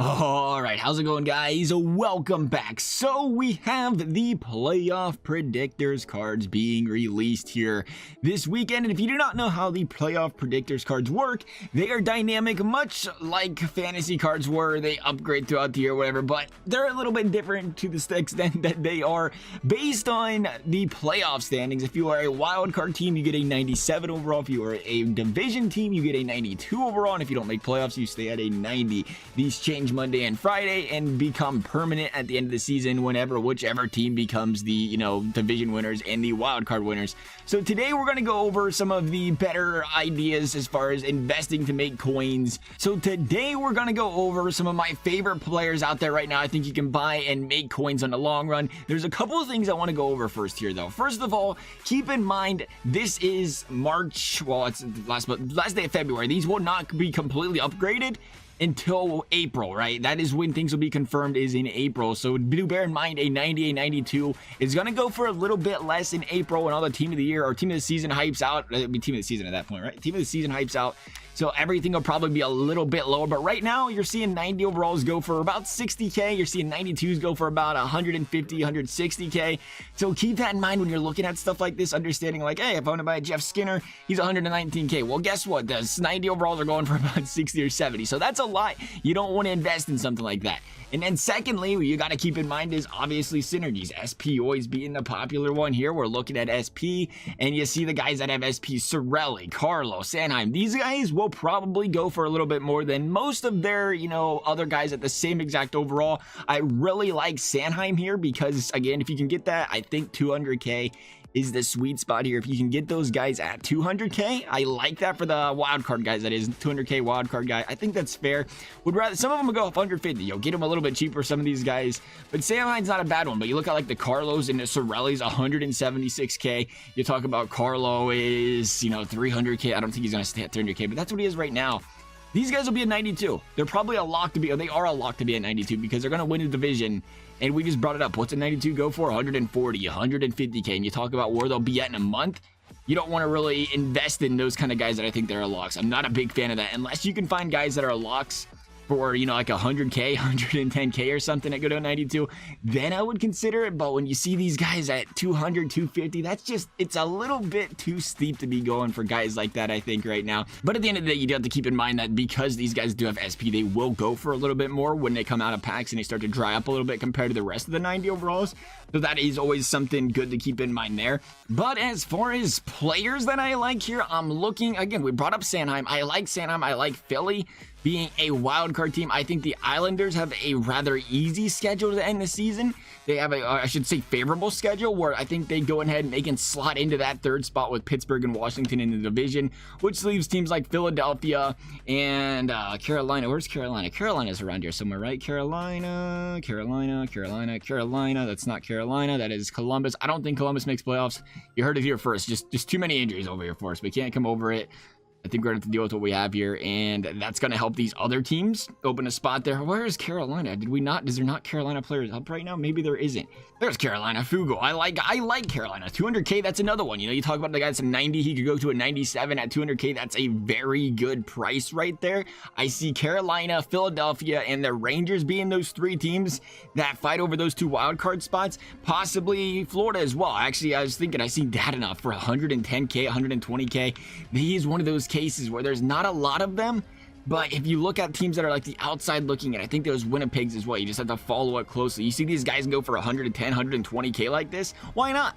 Alright, how's it going, guys? Welcome back. So we have the playoff predictors cards being released here this weekend, and if you do not know how the playoff predictors cards work, they are dynamic, much like fantasy cards were. They upgrade throughout the year, whatever, but they're a little bit different to the extent that they are based on the playoff standings. If you are a wild card team, you get a 97 overall. If you are a division team, you get a 92 overall, and if you don't make playoffs, you stay at a 90. These change Monday and Friday and become permanent at the end of the season whenever whichever team becomes the division winners and the wild card winners. So today we're going to go over some of the better ideas as far as investing to make coins. So today we're going to go over some of my favorite players out there right now I think you can buy and make coins on the long run. There's a couple of things I want to go over first here though. First of all, keep in mind this is March, well it's last day of February. These will not be completely upgraded until April, right? That is when things will be confirmed, is in April. So do bear in mind a 90, a 92 is going to go for a little bit less in April when all the team of the year or team of the season hypes out. It'll be team of the season at that point, right? Team of the season hypes out. So everything will probably be a little bit lower. But right now, you're seeing 90 overalls go for about 60K. You're seeing 92s go for about 150, 160K. So keep that in mind when you're looking at stuff like this, understanding like, hey, if I want to buy a Jeff Skinner, he's 119K. Well, guess what? The 90 overalls are going for about 60 or 70. So that's a lot. You don't want to invest in something like that. And then secondly, what you got to keep in mind is obviously synergies. SP always being the popular one here. We're looking at SP, and you see the guys that have SP, Sorelli, Carlo, Sanheim. These guys will probably go for a little bit more than most of their, other guys at the same exact overall. I really like Sanheim here because, again, if you can get that, I think 200K is the sweet spot here. If you can get those guys at 200K, I like that for the wildcard guys. That is 200K wildcard guy. I think that's fair. Would rather some of them would go up 150. Get them a little bit cheaper. Some of these guys, but Sanheim's not a bad one. But you look at like the Carlos and the Sorelli's 176K. You talk about Carlo is 300K. I don't think he's gonna stay at 300K, but that's what he is right now. These guys will be at 92. They're probably a lock to be, or they are a lock to be at 92 because they're going to win the division. And we just brought it up. What's a 92 go for? 140, 150K. And you talk about where they'll be at in a month. You don't want to really invest in those kind of guys that I think they're locks. I'm not a big fan of that. Unless you can find guys that are locks for, like 100K, 110K or something that go to a 92, then I would consider it. But when you see these guys at 200, 250, that's just, it's a little bit too steep to be going for guys like that, I think, right now. But at the end of the day, you do have to keep in mind that because these guys do have SP, they will go for a little bit more when they come out of packs and they start to dry up a little bit compared to the rest of the 90 overalls. So that is always something good to keep in mind there. But as far as players that I like here, I'm looking, again, we brought up Sanheim. I like Sanheim. I like Philly being a wild card team. I think the Islanders have a rather easy schedule to end the season. They have a, I should say, favorable schedule where I think they go ahead and they can slot into that third spot with Pittsburgh and Washington in the division, which leaves teams like Philadelphia and Carolina. Where's Carolina? Carolina's around here somewhere, right? Carolina. That's not Carolina. That is Columbus. I don't think Columbus makes playoffs. You heard it here first. Just too many injuries over here for us. We can't come over it. I think we're going to have to deal with what we have here, and that's going to help these other teams open a spot there. Where is Carolina? Is there not Carolina players up right now? Maybe there isn't. There's Carolina. Fugo. I like Carolina. 200K, that's another one. You talk about the guy that's a 90. He could go to a 97 at 200K. That's a very good price right there. I see Carolina, Philadelphia, and the Rangers being those three teams that fight over those two wild card spots. Possibly Florida as well. Actually, I was thinking I see Dadonov for 110K, 120K. He is one of those cases where there's not a lot of them, but if you look at teams that are like the outside looking in, I think those Winnipegs as well, you just have to follow it closely. You see these guys go for 110, 120K like this, why not?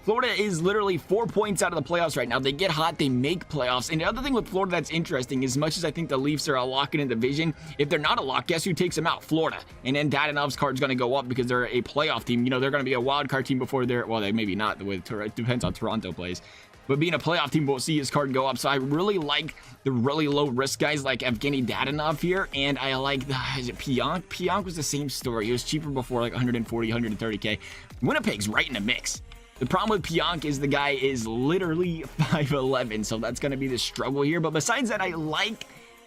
Florida is literally 4 points out of the playoffs right now. They get hot, they make playoffs. And the other thing with Florida that's interesting, as much as I think the Leafs are a lock in the division, if they're not a lock, guess who takes them out? Florida. And then Dadonov's card's going to go up because they're a playoff team. They're going to be a wild card team before they're, well, they maybe not, the way it depends on Toronto plays. But being a playoff team, we'll see his card go up. So I really like the really low risk guys like Evgeny Dadonov here. And I like, is it Pionk? Pionk was the same story. It was cheaper before, like 140, 130K. Winnipeg's right in the mix. The problem with Pionk is the guy is literally 5'11", so that's going to be the struggle here. But besides that, I like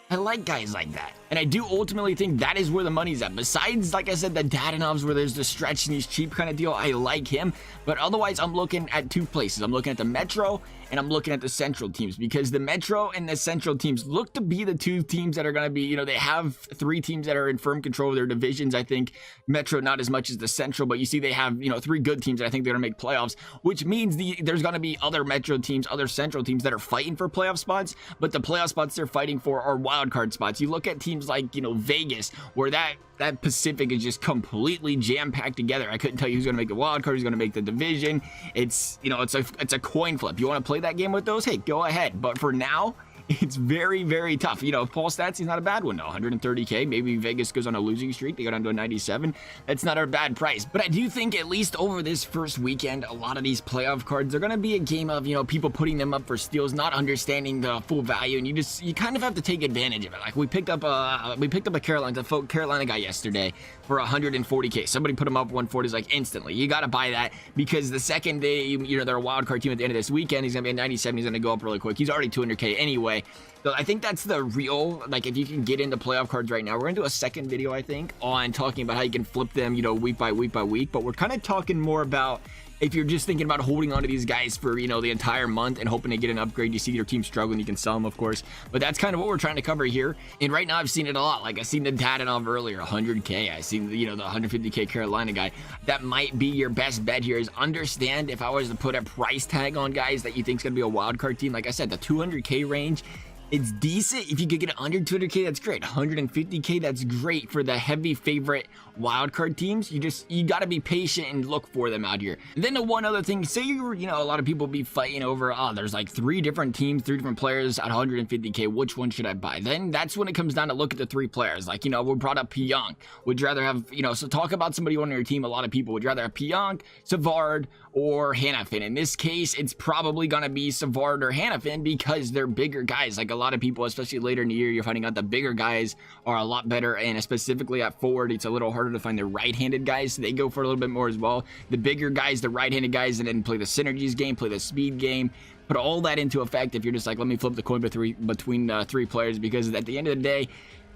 I like guys like that. And I do ultimately think that is where the money's at. Besides, like I said, the Dadanovs where there's the stretch and he's cheap kind of deal, I like him. But otherwise, I'm looking at two places. I'm looking at the Metro and I'm looking at the Central teams, because the Metro and the Central teams look to be the two teams that are going to be, they have three teams that are in firm control of their divisions. I think Metro not as much as the Central, but you see they have, three good teams that I think they're going to make playoffs, which means there's going to be other Metro teams, other Central teams that are fighting for playoff spots, but the playoff spots they're fighting for are wild card spots. You look at teams like, Vegas, where that Pacific is just completely jam-packed together. I couldn't tell you who's going to make the wild card, who's going to make the division. It's a coin flip. You want to play that game with those? Hey, go ahead. But for now, it's very, very tough. Paul Stats, he's not a bad one now. 130K. Maybe Vegas goes on a losing streak. They go down to a 97. That's not a bad price. But I do think at least over this first weekend, a lot of these playoff cards are going to be a game of, people putting them up for steals, not understanding the full value. And you kind of have to take advantage of it. Like we picked up a Carolina guy yesterday for 140K. Somebody put him up 140 like instantly. You got to buy that, because the second day, they're a wild card team at the end of this weekend. He's going to be a 97. He's going to go up really quick. He's already 200K anyway. So I think that's the real, if you can get into playoff cards right now. We're going to do a second video, I think, on talking about how you can flip them, week by week by week. But we're kind of talking more about if you're just thinking about holding on to these guys for, the entire month and hoping to get an upgrade. You see your team struggling, you can sell them, of course. But that's kind of what we're trying to cover here. And right now I've seen it a lot. Like I seen the Dadanov earlier, 100K. I seen, the 150K Carolina guy. That might be your best bet here, is understand if I was to put a price tag on guys that you think is going to be a wild card team. Like I said, the 200K range, it's decent. If you could get it under 200K, that's great. 150K, that's great for the heavy favorite wildcard teams. You got to be patient and look for them out here. And then the one other thing, say you're, a lot of people be fighting over, there's like three different teams, three different players at 150K. Which one should I buy? Then that's when it comes down to look at the three players. Like, we brought up Pionk. Would you rather have, so talk about somebody on your team. A lot of people would rather have Pionk, Savard, or Hannafin. In this case, it's probably going to be Savard or Hannafin because they're bigger guys. Like a lot of people, especially later in the year, you're finding out the bigger guys are a lot better, and specifically at forward, it's a little harder to find the right-handed guys, so they go for a little bit more as well. The bigger guys, the right-handed guys, and then play the synergies game, play the speed game. Put all that into effect if you're just like, let me flip the coin between three players, because at the end of the day,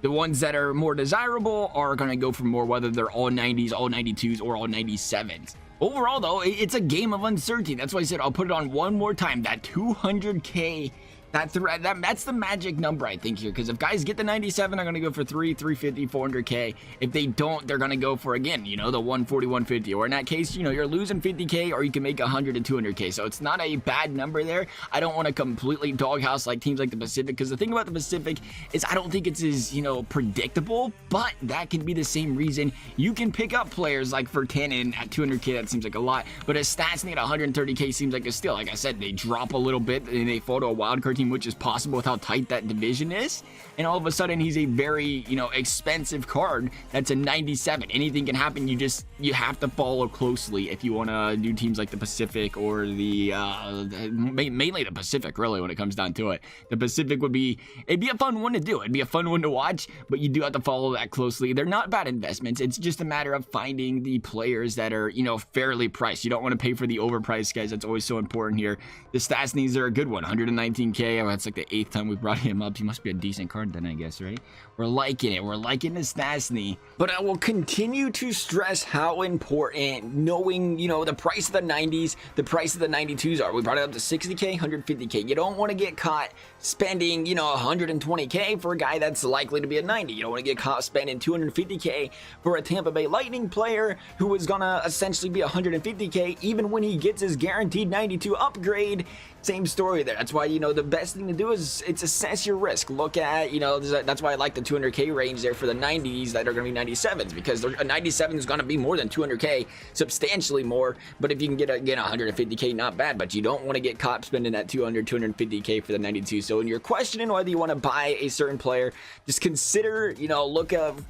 the ones that are more desirable are going to go for more, whether they're all 90s, all 92s, or all 97s. Overall, though, it's a game of uncertainty. That's why I said I'll put it on one more time. That 200K, that's the magic number, I think, here. Because if guys get the 97, they're going to go for 350, 400K. If they don't, they're going to go for, again, the 140, 150. Or in that case, you're losing 50K, or you can make 100 to 200K. So it's not a bad number there. I don't want to completely doghouse like teams like the Pacific, because the thing about the Pacific is I don't think it's as, predictable. But that can be the same reason you can pick up players like Vertanen at 200K. That seems like a lot. But as Stastny at 130K seems like a steal. Like I said, they drop a little bit and they fall to a wildcard team, which is possible with how tight that division is, and all of a sudden he's a very expensive card that's a 97. Anything can happen. You have to follow closely if you want to do teams like the Pacific or the mainly the Pacific, really, when it comes down to it. The Pacific it'd be a fun one to do. It'd be a fun one to watch, but you do have to follow that closely. They're not bad investments. It's just a matter of finding the players that are fairly priced. You don't want to pay for the overpriced guys. That's always so important here. The Stastnys are a good one, 119K. That's like the 8th time we brought him up. He must be a decent card then, I guess, right? We're liking it. We're liking the Stastny. But I will continue to stress how important knowing, the price of the 90s, the price of the 92s are. We brought it up to 60K, 150K. You don't want to get caught spending, 120K for a guy that's likely to be a 90. You don't want to get caught spending 250K for a Tampa Bay Lightning player who is going to essentially be 150K even when he gets his guaranteed 92 upgrade. Same story there. That's why, the best thing to do is it's assess your risk. Look at, that's why I like the 200K range there for the 90s that are going to be 97s, because a 97 is going to be more than 200K, substantially more. But if you can get, again, 150K, not bad, but you don't want to get caught spending that 250K for the 92. So when you're questioning whether you want to buy a certain player, just consider,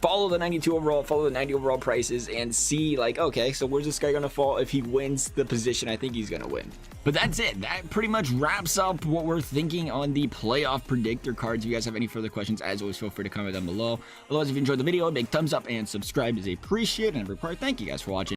follow the 92 overall, follow the 90 overall prices, and see, like, okay, so where's this guy going to fall if he wins the position I think he's going to win. But that's it. That pretty much wraps up what we're thinking on the playoff predictor cards. If you guys have any further questions, as always, feel free to comment down below. Otherwise, if you enjoyed the video, a big thumbs up and subscribe is appreciated and required. Thank you guys for watching.